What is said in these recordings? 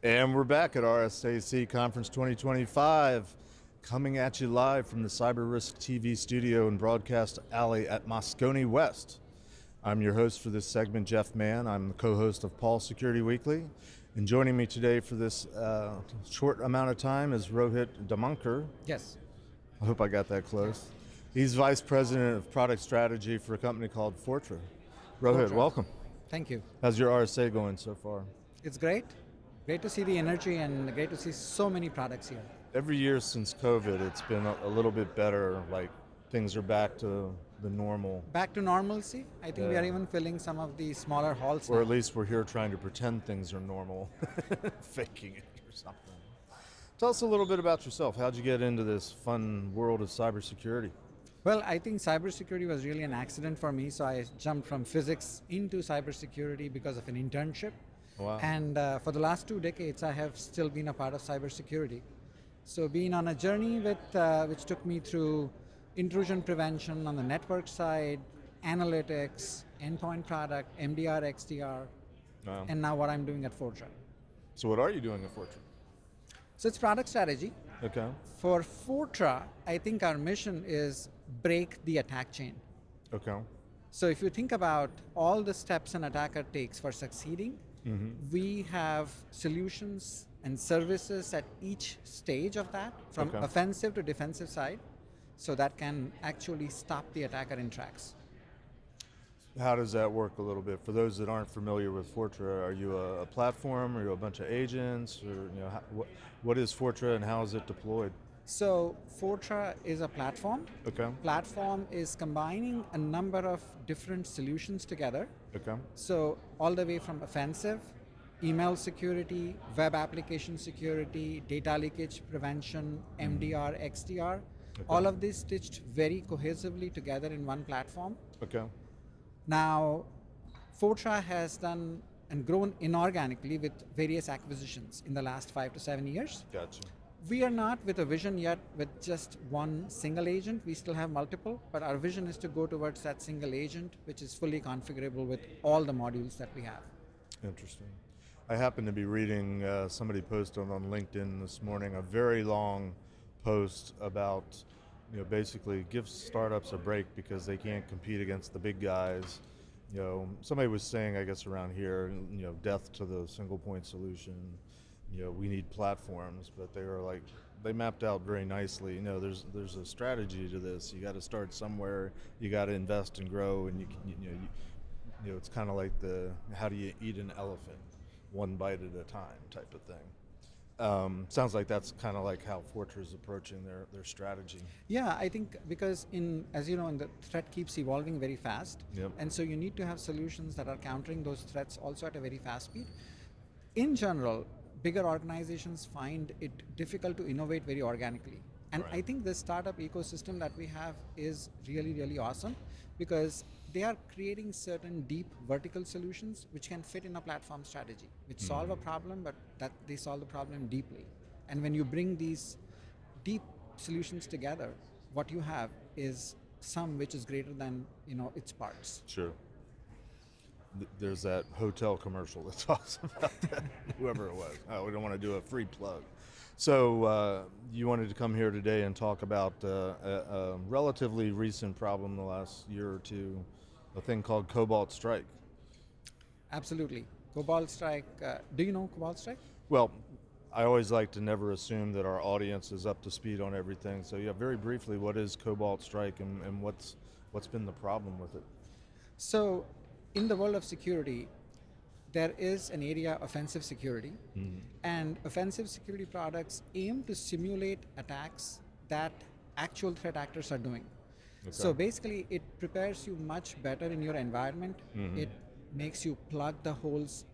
And we're back at RSAC Conference 2025, coming at you live from the Cyber Risk TV studio and broadcast alley at Moscone West. I'm your host for this segment, Jeff Mann. I'm the co-host of Pall Security Weekly. And joining me today for this short amount of time is Rohit Damankar. Yes. I hope I got that close. He's Vice President of Product Strategy for a company called Fortra. Rohit, welcome. Thank you. How's your RSA going so far? It's great. Great to see the energy and great to see so many products here. Every year since COVID, it's been a little bit better, like things are back to the normal. Back to normalcy. I think we are even filling some of the smaller halls Or now. at least we're here trying to pretend things are normal, faking it or something. Tell us a little bit about yourself. How'd you get into this fun world of cybersecurity? Well, I think cybersecurity was really an accident for me, so I jumped from physics into cybersecurity because of an internship. Wow. And for the last 2 decades, I have still been a part of cybersecurity. So been on a journey which took me through intrusion prevention on the network side, analytics, endpoint product, MDR, XDR, Wow. and now what I'm doing at Fortra. So what are you doing at Fortra? So it's product strategy. Okay. For Fortra, I think our mission is break the attack chain. Okay. So if you think about all the steps an attacker takes for succeeding, we have solutions and services at each stage of that, from Okay. offensive to defensive side, so that can actually stop the attacker in tracks. How does that work a little bit? For those that aren't familiar with Fortra, are you a platform? Are you a bunch of agents? Or what is Fortra and how is it deployed? So Fortra is a platform. Okay. Platform is combining a number of different solutions together. Okay. So all the way from offensive, email security, web application security, data leakage prevention, MDR, XDR, all of this stitched very cohesively together in one platform. Okay. Now, Fortra has done and grown inorganically with various acquisitions in the last 5 to 7 years. Gotcha. We are not with a vision yet with just one single agent. We still have multiple, but our vision is to go towards that single agent, which is fully configurable with all the modules that we have. Interesting. I happened to be reading somebody posted on LinkedIn this morning a very long post about, basically give startups a break because they can't compete against the big guys. Somebody was saying, I guess around here, death to the single point solution. We need platforms, but they mapped out very nicely. There's a strategy to this. You got to start somewhere. You got to invest and grow, and it's kind of like how do you eat an elephant, one bite at a time type of thing. Sounds like that's kind of like how Fortra is approaching their strategy. Yeah, I think because as you know, the threat keeps evolving very fast. Yep. And so you need to have solutions that are countering those threats also at a very fast speed. In general, bigger organizations find it difficult to innovate very organically. And Right. I think the startup ecosystem that we have is really, really awesome because they are creating certain deep vertical solutions which can fit in a platform strategy, which solve a problem, but that they solve the problem deeply. And when you bring these deep solutions together, what you have is sum which is greater than its parts. Sure. There's that hotel commercial that talks about that, whoever it was. We don't want to do a free plug. So you wanted to come here today and talk about a relatively recent problem in the last year or two, a thing called Cobalt Strike. Absolutely. Cobalt Strike, do you know Cobalt Strike? Well, I always like to never assume that our audience is up to speed on everything. So yeah, very briefly, what is Cobalt Strike and what's been the problem with it? So in the world of security, there is an area offensive security, and offensive security products aim to simulate attacks that actual threat actors are doing. Okay. So basically, it prepares you much better in your environment. It makes you plug the holes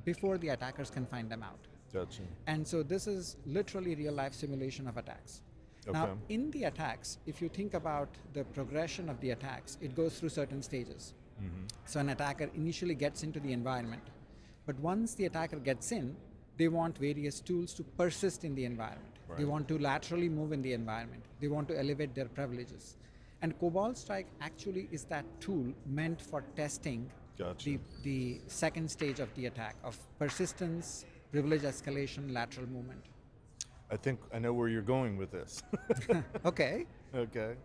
before the attackers can find them out. Gotcha. And so this is literally real life simulation of attacks. Okay. Now, in the attacks, if you think about the progression of the attacks, it goes through certain stages. So an attacker initially gets into the environment, but once the attacker gets in, they want various tools to persist in the environment. Right. They want to laterally move in the environment. They want to elevate their privileges. And Cobalt Strike actually is that tool meant for testing Gotcha. the second stage of the attack, of persistence, privilege escalation, lateral movement. I think I know where you're going with this. Okay. Okay.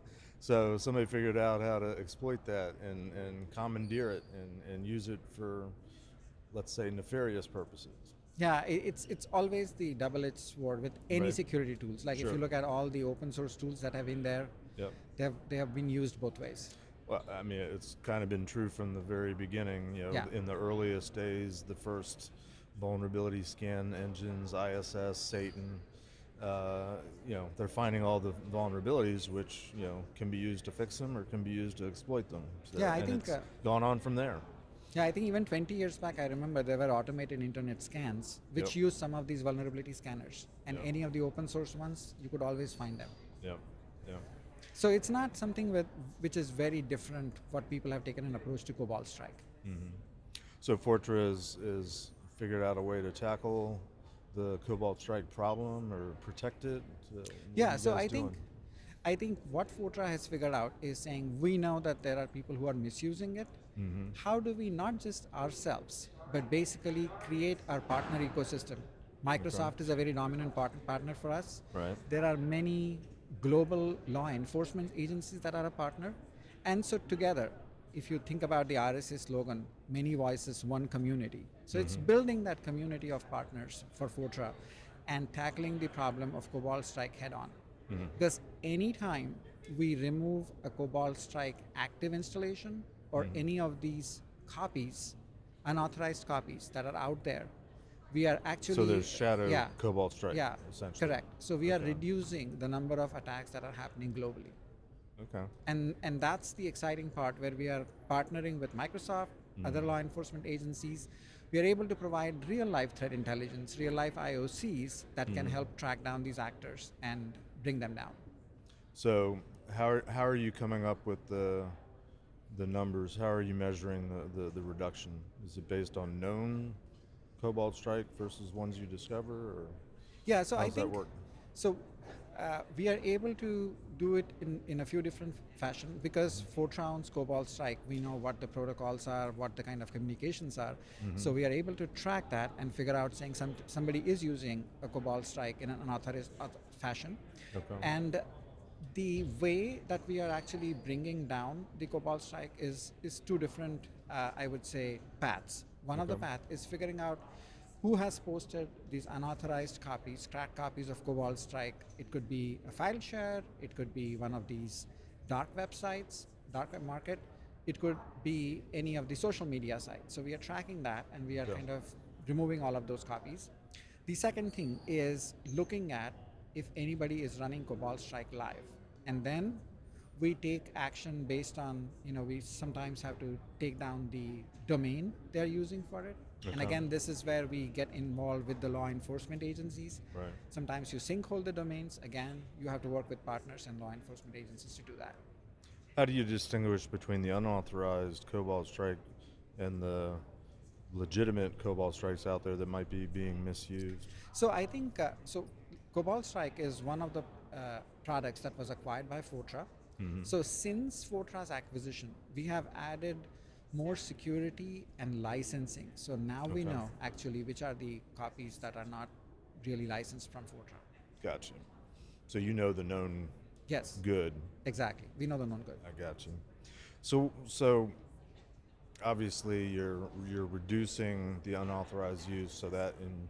So somebody figured out how to exploit that and commandeer it and use it for, let's say, nefarious purposes. Yeah, it's always the double-edged sword with any Right. security tools. Like if Sure. you look at all the open source tools that have been there, Yep. they have been used both ways. Well, I mean, it's kind of been true from the very beginning. Yeah. In the earliest days, the first vulnerability scan engines, ISS, Satan, they're finding all the vulnerabilities, which can be used to fix them or can be used to exploit them. So, Yeah, I and think, it's gone on from there. Yeah, I think even 20 years back, I remember there were automated internet scans which Yep. used some of these vulnerability scanners, and Yep. any of the open source ones, you could always find them. Yep. Yep. So it's not something which is very different. What people have taken an approach to Cobalt Strike. So Fortra is figured out a way to tackle the Cobalt Strike problem or protect it. What Yeah, are you so guys I doing? think what Fortra has figured out is saying we know that there are people who are misusing it. How do we not just ourselves, but basically create our partner ecosystem? Microsoft is a very dominant partner for us. Right. There are many global law enforcement agencies that are a partner. And so together, if you think about the RSA slogan, many voices, one community. So it's building that community of partners for Fortra and tackling the problem of Cobalt Strike head on. Because anytime we remove a Cobalt Strike active installation or any of these copies, unauthorized copies that are out there, we are actually... So there's shadow yeah, Cobalt Strike, yeah, essentially. correct. So we are Okay. reducing the number of attacks that are happening globally. Okay. And that's the exciting part where we are partnering with Microsoft, other law enforcement agencies. We are able to provide real life threat intelligence, real life IOCs that can help track down these actors and bring them down. So how are you coming up with the numbers? How are you measuring the reduction? Is it based on known Cobalt Strike versus ones you discover, or Yeah, so how I does that think work? so. We are able to do it in a few different fashion because Fortra owns Cobalt Strike. We know what the protocols are, what the kind of communications are. So we are able to track that and figure out saying somebody is using a Cobalt Strike in an unauthorized fashion. Okay. And the way that we are actually bringing down the Cobalt Strike is two different, I would say, paths. One of the Okay. path is figuring out who has posted these unauthorized copies, cracked copies of Cobalt Strike. It could be a file share, it could be one of these dark websites, dark web market, it could be any of the social media sites. So we are tracking that and we are Yeah. kind of removing all of those copies. The second thing is looking at if anybody is running Cobalt Strike live. And then we take action based on, we sometimes have to take down the domain they're using for it. And Okay. again, this is where we get involved with the law enforcement agencies. Right. Sometimes you sinkhole the domains. Again, you have to work with partners and law enforcement agencies to do that. How do you distinguish between the unauthorized Cobalt Strike and the legitimate Cobalt Strikes out there that might be being misused? So I think, Cobalt Strike is one of the products that was acquired by Fortra. So since Fortra's acquisition, we have added more security and licensing. So now we Okay. know actually which are the copies that are not really licensed from Fortra. Gotcha. So you know the known Yes, good. exactly. We know the known good. I got you. So obviously you're reducing the unauthorized use, so that in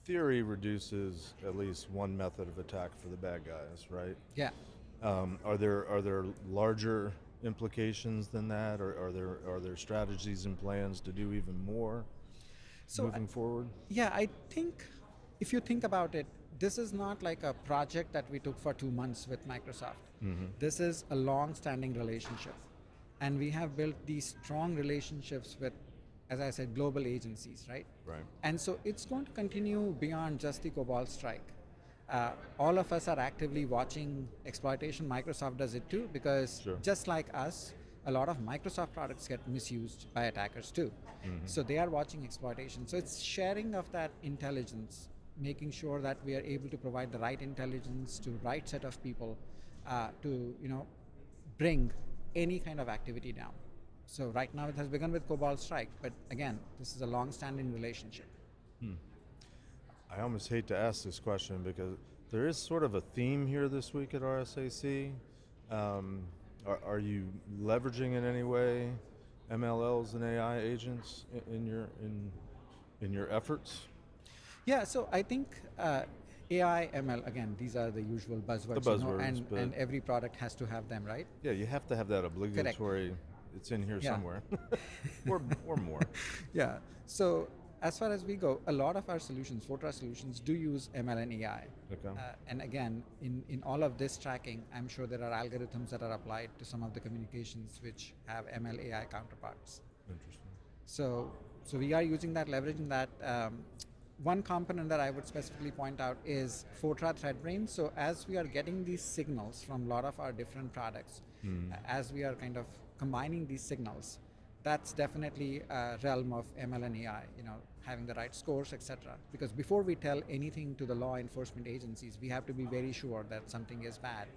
theory reduces at least one method of attack for the bad guys, right? Yeah. Are there larger implications than that, or are there strategies and plans to do even more So moving forward? Yeah, I think if you think about it, this is not like a project that we took for 2 months with Microsoft. This is a long-standing relationship. And we have built these strong relationships with, as I said, global agencies, right? Right. And so it's going to continue beyond just the Cobalt Strike. All of us are actively watching exploitation. Microsoft does it too, because Sure. just like us, a lot of Microsoft products get misused by attackers too. So they are watching exploitation. So it's sharing of that intelligence, making sure that we are able to provide the right intelligence to the right set of people to bring any kind of activity down. So right now it has begun with Cobalt Strike, but again, this is a long-standing relationship. I almost hate to ask this question because there is sort of a theme here this week at RSAC. Um, are you leveraging in any way MLLs and AI agents in your efforts? Yeah, so I think AI, ML, again, these are the usual The buzzwords, buzzwords, but and every product has to have them, right? yeah, you have to have that Correct. obligatory. It's in here Yeah. somewhere, or more. Yeah. So as far as we go, a lot of our solutions, Fortra solutions, do use ML and AI. Okay. And again, in all of this tracking, I'm sure there are algorithms that are applied to some of the communications which have ML AI counterparts. Interesting. So we are using that, leveraging that. One component that I would specifically point out is Fortra ThreadBrain. So as we are getting these signals from a lot of our different products, as we are kind of combining these signals, that's definitely a realm of ML and AI, having the right scores, etc. Because before we tell anything to the law enforcement agencies, we have to be very sure that something is bad,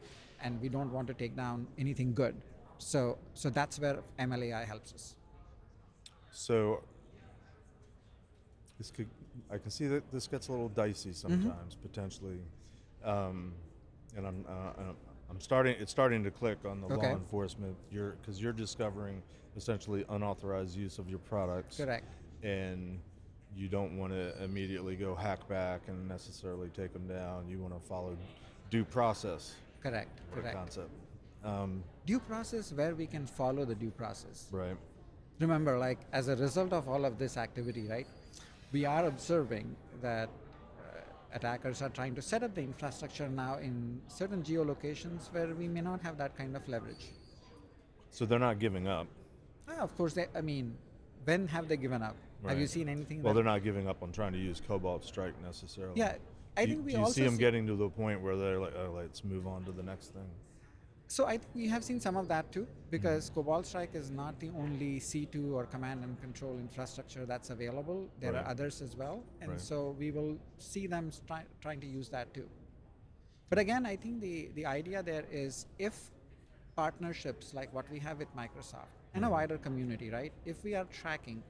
and we don't want to take down anything good. So that's where ML AI helps us. So this could, I can see that this gets a little dicey sometimes, potentially, and I'm starting. It's starting to click on the law Okay. enforcement. Because you're discovering essentially unauthorized use of your products. Correct. And you don't want to immediately go hack back and necessarily take them down. You want to follow due process. Correct. The Correct. concept. Due process where we can follow the due process. Right. Remember, like as a result of all of this activity, right, we are observing that attackers are trying to set up the infrastructure now in certain geolocations where we may not have that kind of leverage. So they're not giving up. Of course, when have they given up? Have you Right. seen anything? Well, they're not giving up on trying to use Cobalt Strike necessarily. Yeah, I think we do you also see them getting to the point where they're like, oh, let's move on to the next thing? So I think we have seen some of that too, because Cobalt Strike is not the only C2 or command and control infrastructure that's available. There Right. are others as well, and Right. so we will see them trying to use that too. But again, I think the idea there is if partnerships like what we have with Microsoft and a wider community, right? If we are tracking,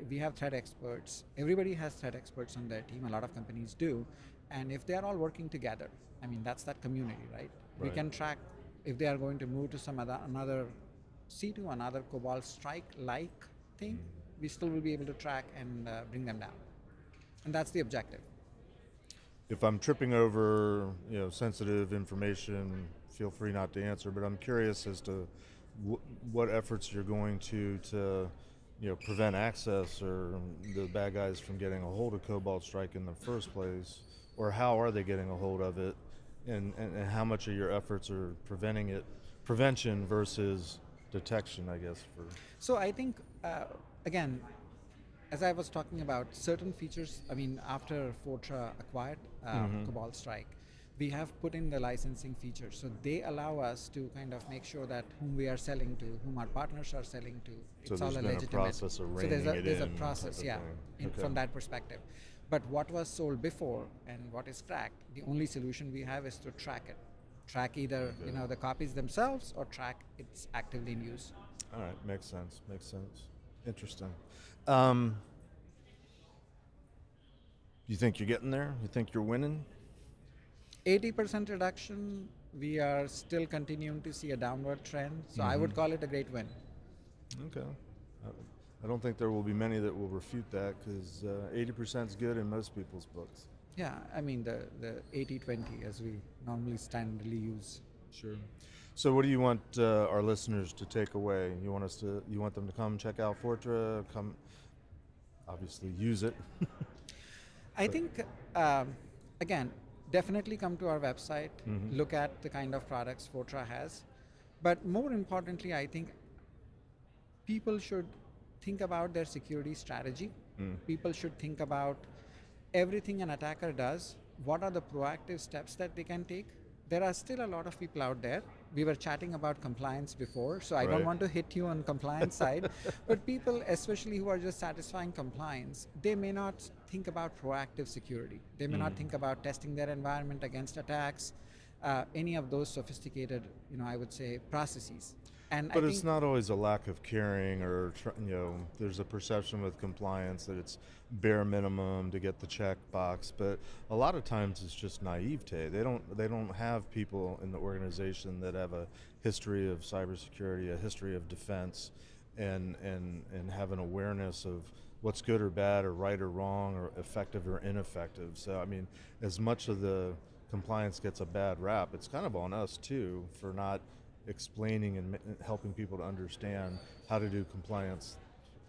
we have threat experts. Everybody has threat experts on their team. A lot of companies do, and if they are all working together, I mean that's that community, right? We Right. can track if they are going to move to some another C2, another Cobalt Strike like thing. We still will be able to track and bring them down, and that's the objective. If I'm tripping over, sensitive information, feel free not to answer. But I'm curious as to what efforts you're going to prevent access or the bad guys from getting a hold of Cobalt Strike in the first place, or how are they getting a hold of it, and how much of your efforts are prevention versus detection, I guess. So I think again, as I was talking about certain features, I mean, after Fortra acquired Cobalt Strike, we have put in the licensing features. So they allow us to kind of make sure that whom we are selling to, whom our partners are selling to, So it's all there's a been a legitimate. process of So reining it there's a in process, type of yeah, thing. Okay. from that perspective. But what was sold before and what is cracked, the only solution we have is to track it. Track either the copies themselves or track it's actively in use. All right, makes sense. Interesting. You think you're getting there? You think you're winning? 80% reduction, we are still continuing to see a downward trend. So I would call it a great win. Okay. I don't think there will be many that will refute that because 80% is good in most people's books. Yeah, I mean the 80-20 as we normally standardly use. Sure. So, what do you want our listeners to take away? You want them to come check out Fortra, come, obviously use it. I think again, definitely come to our website, look at the kind of products Fortra has, but more importantly, I think people should think about their security strategy. People should think about everything an attacker does. What are the proactive steps that they can take? There are still a lot of people out there. We were chatting about compliance before, so I don't Right. want to hit you on compliance side, but people, especially who are just satisfying compliance, they may not think about proactive security. They may not think about testing their environment against attacks, any of those sophisticated, I would say, processes. And I But it's think not always a lack of caring, or there's a perception with compliance that it's bare minimum to get the check box. But a lot of times it's just naivete. They don't have people in the organization that have a history of cybersecurity, a history of defense, and have an awareness of what's good or bad, or right or wrong, or effective or ineffective. So I mean, as much of the compliance gets a bad rap, it's kind of on us too for not explaining and helping people to understand how to do compliance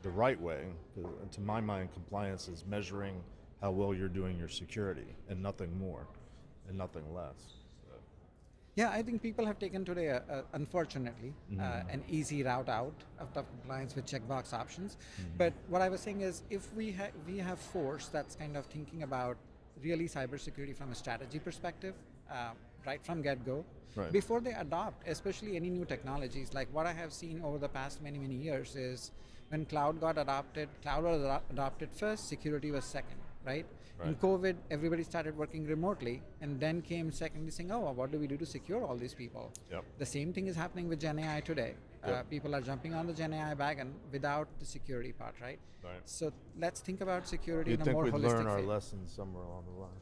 the right way. 'Cause to my mind, compliance is measuring how well you're doing your security, and nothing more and nothing less. So, yeah, I think people have taken today, unfortunately, an easy route out of the compliance with checkbox options. But what I was saying is, if we have force that's kind of thinking about really cybersecurity from a strategy perspective, right from get-go, Right. before they adopt, especially any new technologies. Like what I have seen over the past many years is when cloud got adopted, cloud was adopted first, security was second, right? In Right. COVID, everybody started working remotely, and then came secondly saying, oh, what do we do to secure all these people? Yep. The same thing is happening with Gen AI today. Yep. People are jumping on the Gen AI wagon without the security part, right? Right. So let's think about security You'd in a think more we'd holistic learn our way. lessons somewhere along the line.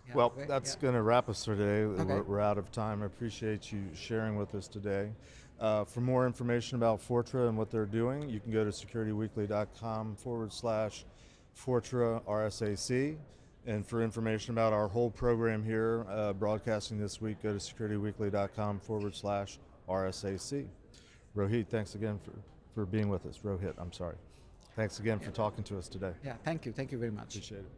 Yeah, Well, great, that's yeah. going to wrap us for today. Okay. We're out of time. I appreciate you sharing with us today. For more information about Fortra and what they're doing, you can go to securityweekly.com/Fortra RSAC. And for information about our whole program here, broadcasting this week, go to securityweekly.com/RSAC. Rohit, thanks again for being with us. Rohit, I'm sorry. Thanks again for talking to us today. Yeah, thank you very much. Appreciate it.